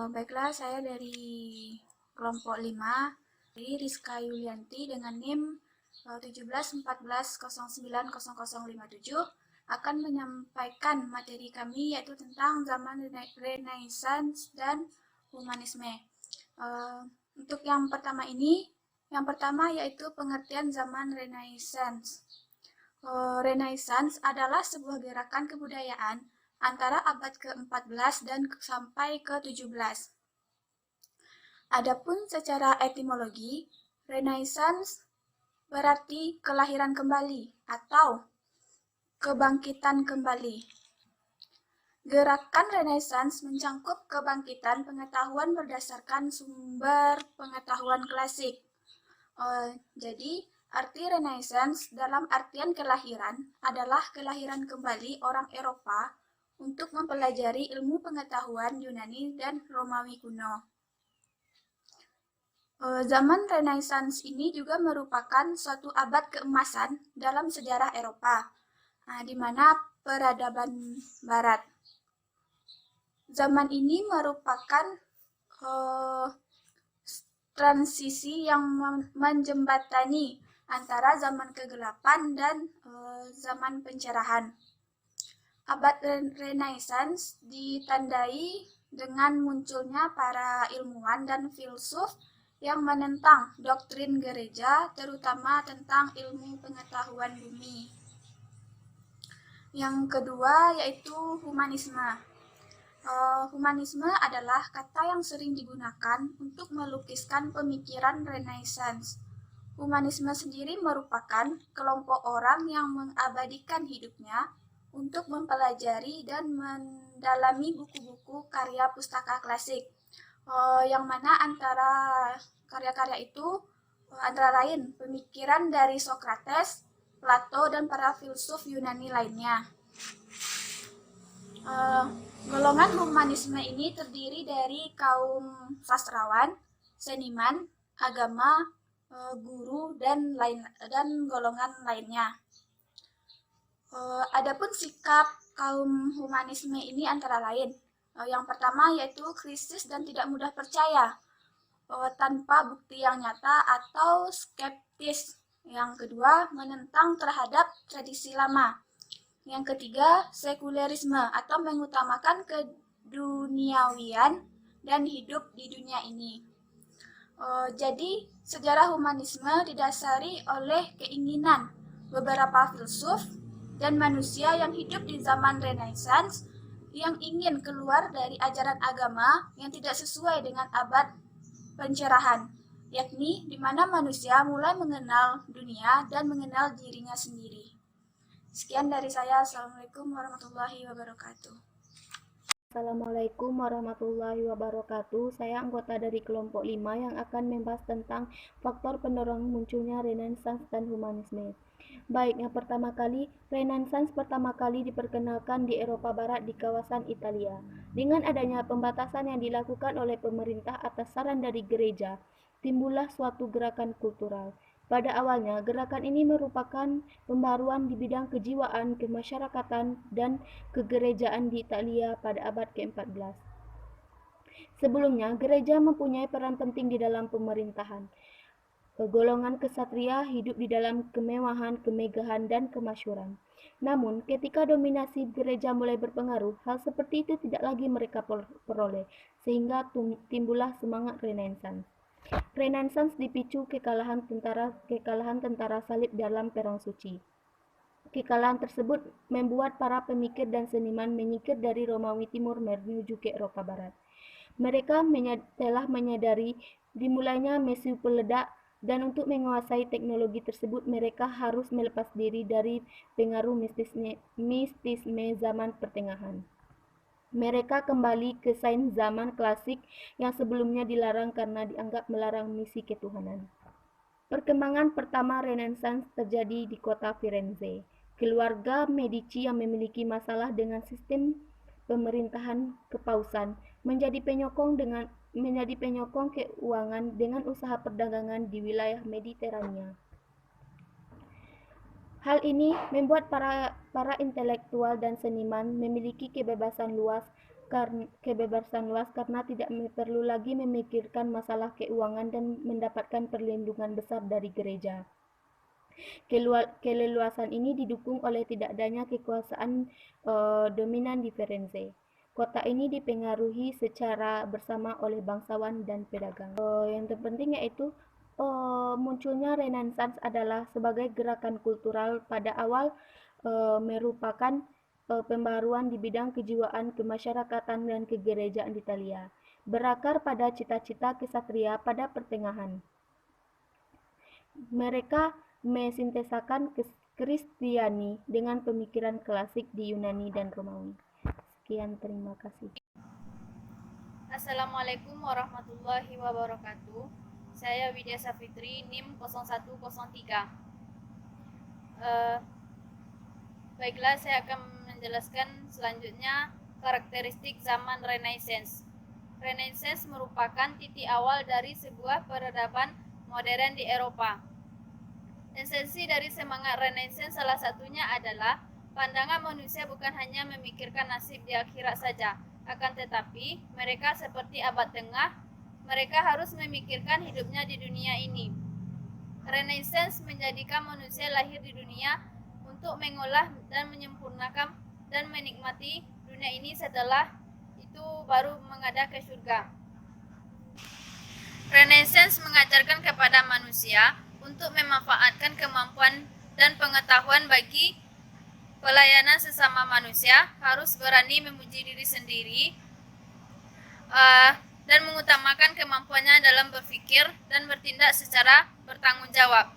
Baiklah, saya dari kelompok 5, dari Rizka Yulianti dengan NIM 1714090057 akan menyampaikan materi kami yaitu tentang zaman Renaissance dan humanisme. Untuk yang pertama yaitu pengertian zaman Renaissance. Renaissance adalah sebuah gerakan kebudayaan antara abad ke-14 dan sampai ke-17. Adapun secara etimologi, Renaissance berarti kelahiran kembali atau kebangkitan kembali. Gerakan Renaissance mencangkup kebangkitan pengetahuan berdasarkan sumber pengetahuan klasik. Jadi, arti Renaissance dalam artian kelahiran adalah kelahiran kembali orang Eropa untuk mempelajari ilmu pengetahuan Yunani dan Romawi kuno. Zaman Renaissance ini juga merupakan suatu abad keemasan dalam sejarah Eropa, di mana peradaban Barat. Zaman ini merupakan transisi yang menjembatani antara zaman kegelapan dan zaman pencerahan. Abad Renaissance ditandai dengan munculnya para ilmuwan dan filsuf yang menentang doktrin gereja, terutama tentang ilmu pengetahuan bumi. Yang kedua yaitu humanisme. Humanisme adalah kata yang sering digunakan untuk melukiskan pemikiran Renaissance. Humanisme sendiri merupakan kelompok orang yang mengabadikan hidupnya untuk mempelajari dan mendalami buku-buku karya pustaka klasik, yang mana antara karya-karya itu antara lain pemikiran dari Socrates, Plato, dan para filsuf Yunani lainnya. Golongan humanisme ini terdiri dari kaum sastrawan, seniman, agama, guru, dan golongan lainnya. Adapun sikap kaum humanisme ini antara lain, yang pertama yaitu kritis dan tidak mudah percaya tanpa bukti yang nyata atau skeptis. Yang kedua, menentang terhadap tradisi lama. Yang ketiga, sekulerisme atau mengutamakan keduniawian dan hidup di dunia ini. Jadi, sejarah humanisme didasari oleh keinginan beberapa filsuf dan manusia yang hidup di zaman Renaissance yang ingin keluar dari ajaran agama yang tidak sesuai dengan abad pencerahan, yakni di mana manusia mulai mengenal dunia dan mengenal dirinya sendiri. Sekian dari saya. Assalamualaikum warahmatullahi wabarakatuh. Assalamualaikum warahmatullahi wabarakatuh. Saya anggota dari kelompok 5 yang akan membahas tentang faktor pendorong munculnya Renaissance dan humanisme. Baik, yang pertama kali, Renaissance pertama kali diperkenalkan di Eropa Barat di kawasan Italia. Dengan adanya pembatasan yang dilakukan oleh pemerintah atas saran dari gereja, timbullah suatu gerakan kultural. Pada awalnya, gerakan ini merupakan pembaruan di bidang kejiwaan, kemasyarakatan, dan kegerejaan di Italia pada abad ke-14. Sebelumnya, gereja mempunyai peran penting di dalam pemerintahan. Golongan kesatria hidup di dalam kemewahan, kemegahan, dan kemasyhuran. Namun, ketika dominasi gereja mulai berpengaruh, hal seperti itu tidak lagi mereka peroleh, sehingga timbullah semangat Renaissance. Renaissance dipicu kekalahan tentara salib dalam Perang Suci. Kekalahan tersebut membuat para pemikir dan seniman menyingkir dari Romawi Timur menuju ke Eropa Barat. Mereka telah menyadari dimulainya mesin peledak, dan untuk menguasai teknologi tersebut mereka harus melepas diri dari pengaruh mistisme zaman pertengahan. Mereka kembali ke sains zaman klasik yang sebelumnya dilarang karena dianggap melarang misi ketuhanan. Perkembangan pertama Renaissance terjadi di kota Firenze. Keluarga Medici yang memiliki masalah dengan sistem pemerintahan kepausan menjadi penyokong keuangan dengan usaha perdagangan di wilayah Mediterania. Hal ini membuat para intelektual dan seniman memiliki kebebasan luas kebebasan luas karena tidak perlu lagi memikirkan masalah keuangan dan mendapatkan perlindungan besar dari gereja. Keleluasan ini didukung oleh tidak adanya kekuasaan dominan di Firenze. Kota ini dipengaruhi secara bersama oleh bangsawan dan pedagang. Yang terpenting yaitu munculnya Renaissance adalah sebagai gerakan kultural pada awal merupakan pembaruan di bidang kejiwaan, kemasyarakatan, dan kegerejaan di Italia, berakar pada cita-cita kesatria pada pertengahan. Mereka mesintesakan Kristiani dengan pemikiran klasik di Yunani dan Romawi. Sekian, terima kasih. Assalamualaikum warahmatullahi wabarakatuh. Saya Widya Safitri, NIM 0103. Baiklah, saya akan menjelaskan selanjutnya karakteristik zaman Renaissance. Renaissance merupakan titik awal dari sebuah peradaban modern di Eropa. Esensi dari semangat Renaissance salah satunya adalah pandangan manusia bukan hanya memikirkan nasib di akhirat saja, akan tetapi mereka seperti abad tengah, mereka harus memikirkan hidupnya di dunia ini. Renaissance menjadikan manusia lahir di dunia untuk mengolah dan menyempurnakan dan menikmati dunia ini, setelah itu baru menghadap ke surga. Renaissance mengajarkan kepada manusia untuk memanfaatkan kemampuan dan pengetahuan bagi pelayanan sesama manusia, harus berani memuji diri sendiri, dan mengutamakan kemampuannya dalam berpikir dan bertindak secara bertanggung jawab.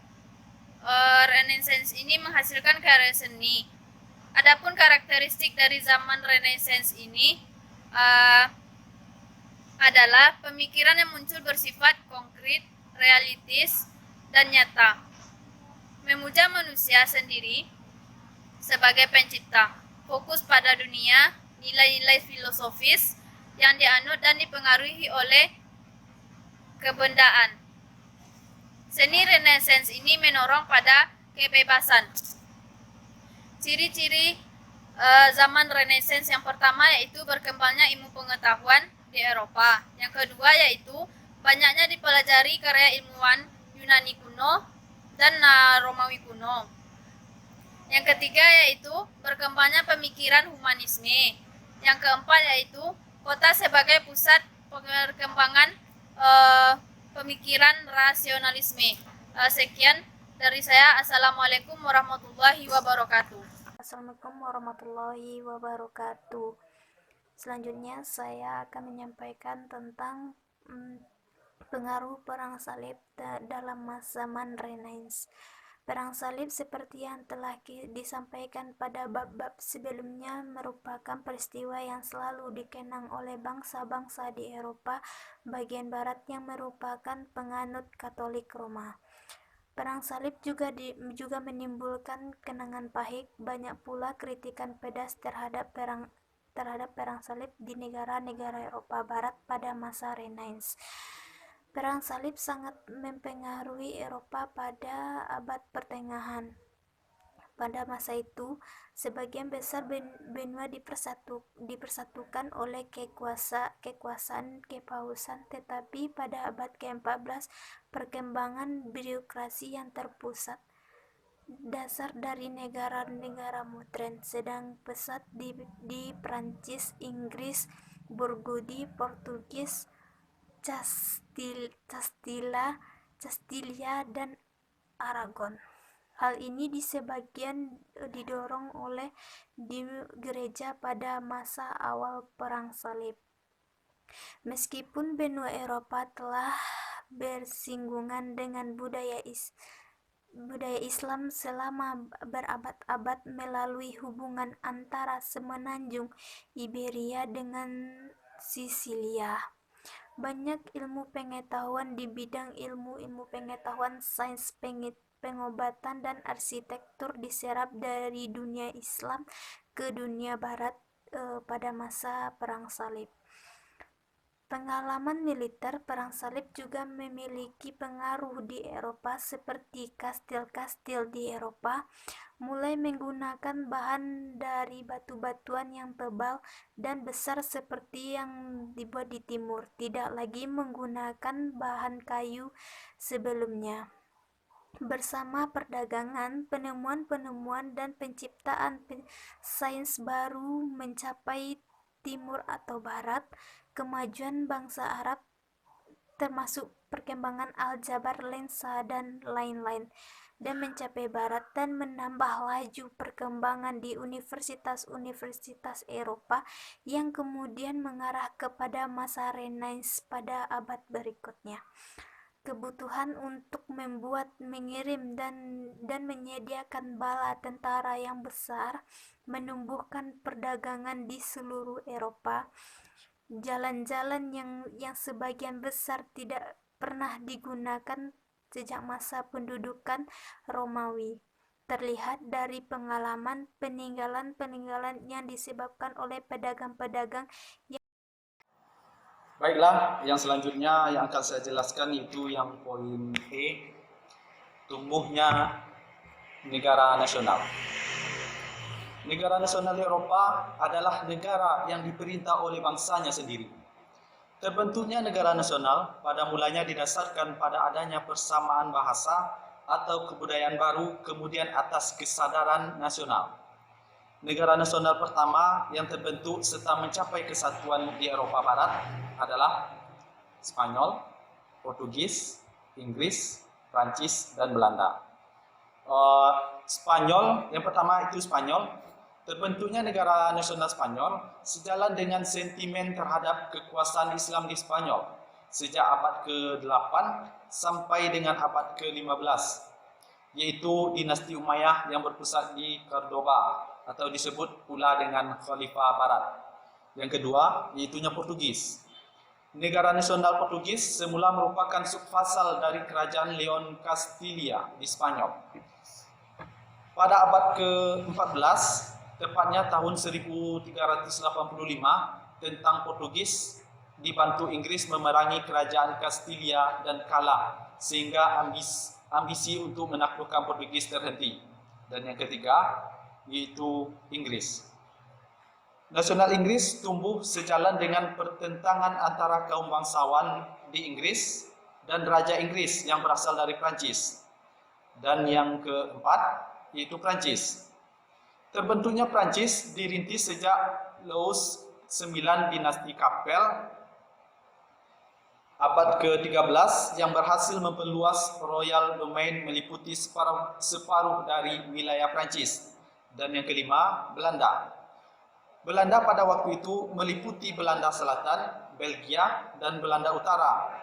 Renaissance ini menghasilkan karya seni. Adapun karakteristik dari zaman Renaissance ini adalah pemikiran yang muncul bersifat konkret, realistis, dan nyata. Memuja manusia sendiri sebagai pencipta, fokus pada dunia, nilai-nilai filosofis yang dianut dan dipengaruhi oleh kebendaan. Seni Renaissance ini mendorong pada kebebasan. Ciri-ciri zaman Renaissance yang pertama yaitu berkembangnya ilmu pengetahuan di Eropa. Yang kedua yaitu banyaknya dipelajari karya ilmuwan Yunani kuno dan Romawi kuno. Yang ketiga yaitu berkembangnya pemikiran humanisme. Yang keempat yaitu kota sebagai pusat perkembangan pemikiran rasionalisme. Sekian dari saya. Assalamualaikum warahmatullahi wabarakatuh. Assalamualaikum warahmatullahi wabarakatuh. Selanjutnya saya akan menyampaikan tentang pengaruh perang salib dalam zaman Renaissance. Perang salib seperti yang telah disampaikan pada bab-bab sebelumnya merupakan peristiwa yang selalu dikenang oleh bangsa-bangsa di Eropa bagian barat yang merupakan penganut Katolik Roma. Perang salib juga menimbulkan kenangan pahit, banyak pula kritikan pedas terhadap perang salib di negara-negara Eropa Barat pada masa Renaissance. Perang salib sangat mempengaruhi Eropa pada abad pertengahan. Pada masa itu, sebagian besar benua dipersatukan oleh kekuasaan kepausan, tetapi pada abad ke-14 perkembangan birokrasi yang terpusat dasar dari negara-negara modern sedang pesat di Prancis, Inggris, Burgundy, Portugis, Castilla, dan Aragon. Hal ini sebagian didorong oleh gereja pada masa awal Perang Salib. Meskipun benua Eropa telah bersinggungan dengan budaya Islam selama berabad-abad melalui hubungan antara semenanjung Iberia dengan Sisilia. Banyak ilmu pengetahuan di bidang ilmu pengetahuan, sains, pengobatan, dan arsitektur diserap dari dunia Islam ke dunia Barat pada masa Perang Salib. Pengalaman militer Perang Salib juga memiliki pengaruh di Eropa, seperti kastil-kastil di Eropa mulai menggunakan bahan dari batu-batuan yang tebal dan besar seperti yang dibuat di timur, tidak lagi menggunakan bahan kayu sebelumnya. Bersama perdagangan, penemuan-penemuan, dan penciptaan sains baru mencapai timur atau barat, kemajuan bangsa Arab termasuk perkembangan aljabar, lensa, dan lain-lain, dan mencapai barat dan menambah laju perkembangan di universitas-universitas Eropa yang kemudian mengarah kepada masa Renaissance pada abad berikutnya. Kebutuhan untuk membuat, mengirim, dan menyediakan bala tentara yang besar menumbuhkan perdagangan di seluruh Eropa. Jalan-jalan yang sebagian besar tidak pernah digunakan sejak masa pendudukan Romawi terlihat dari pengalaman peninggalan-peninggalan yang disebabkan oleh pedagang-pedagang. Baiklah, yang selanjutnya yang akan saya jelaskan itu yang poin E, tumbuhnya negara nasional. Negara nasional Eropa adalah negara yang diperintah oleh bangsanya sendiri. Terbentuknya negara nasional pada mulanya didasarkan pada adanya persamaan bahasa atau kebudayaan baru, kemudian atas kesadaran nasional. Negara nasional pertama yang terbentuk serta mencapai kesatuan di Eropa Barat adalah Spanyol, Portugis, Inggris, Prancis, dan Belanda. Spanyol, yang pertama itu Spanyol. Terbentuknya negara nasional Spanyol sejalan dengan sentimen terhadap kekuasaan Islam di Spanyol sejak abad ke-8 sampai dengan abad ke-15, yaitu dinasti Umayyah yang berpusat di Cordoba atau disebut pula dengan Khalifah Barat. Yang kedua, yaitunya Portugis. Negara nasional Portugis semula merupakan subvasal dari kerajaan Leon Castilla di Spanyol. Pada abad ke-14, tepatnya tahun 1385, tentang Portugis dibantu Inggris memerangi kerajaan Castilla dan kalah, sehingga ambisi untuk menaklukkan Portugis terhenti. Dan yang ketiga, yaitu Inggris. Nasional Inggris tumbuh sejalan dengan pertentangan antara kaum bangsawan di Inggris dan Raja Inggris yang berasal dari Prancis. Dan yang keempat, yaitu Prancis. Terbentuknya Prancis dirintis sejak Louis IX dinasti Capel abad ke-13 yang berhasil memperluas Royal Domain meliputi separuh dari wilayah Prancis. Dan yang kelima, Belanda. Belanda pada waktu itu meliputi Belanda Selatan, Belgia, dan Belanda Utara,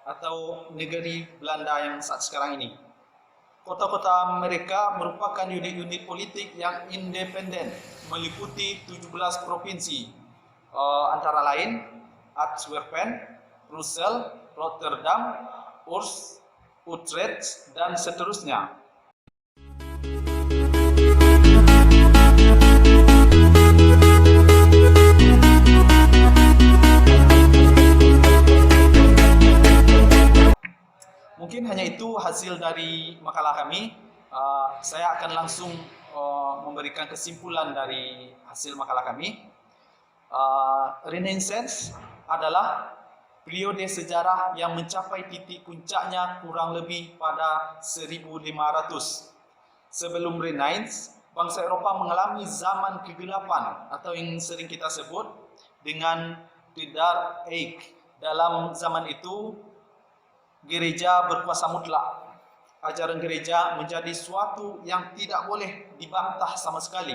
atau negeri Belanda yang saat sekarang ini. Kota-kota mereka merupakan unit-unit politik yang independen, meliputi 17 provinsi, antara lain Antwerpen, Brussels, Rotterdam, Urs, Utrecht, dan seterusnya. Mungkin hanya itu hasil dari makalah kami. Saya akan langsung memberikan kesimpulan dari hasil makalah kami. Renaissance adalah periode sejarah yang mencapai titik puncaknya kurang lebih pada 1500. Sebelum Renaissance, bangsa Eropah mengalami zaman kegelapan atau yang sering kita sebut dengan The Dark Age. Dalam zaman itu, gereja berkuasa mutlak. Ajaran gereja menjadi suatu yang tidak boleh dibantah sama sekali.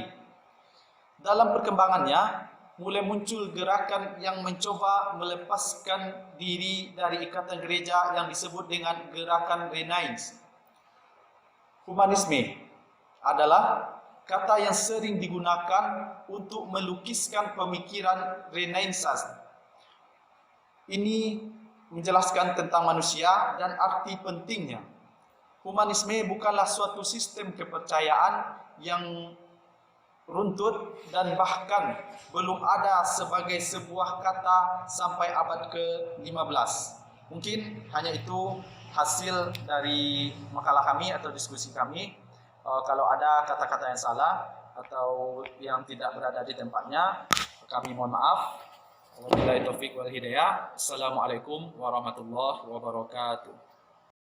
Dalam perkembangannya, mulai muncul gerakan yang mencoba melepaskan diri dari ikatan gereja yang disebut dengan gerakan Renaissance. Humanisme adalah kata yang sering digunakan untuk melukiskan pemikiran Renaissance. Ini menjelaskan tentang manusia dan arti pentingnya. Humanisme bukanlah suatu sistem kepercayaan yang runtut dan bahkan belum ada sebagai sebuah kata sampai abad ke-15. Mungkin hanya itu hasil dari makalah kami atau diskusi kami. Kalau ada kata-kata yang salah atau yang tidak berada di tempatnya, kami mohon maaf. Wabillahi taufiq wal hidayah. Assalamualaikum warahmatullahi wabarakatuh.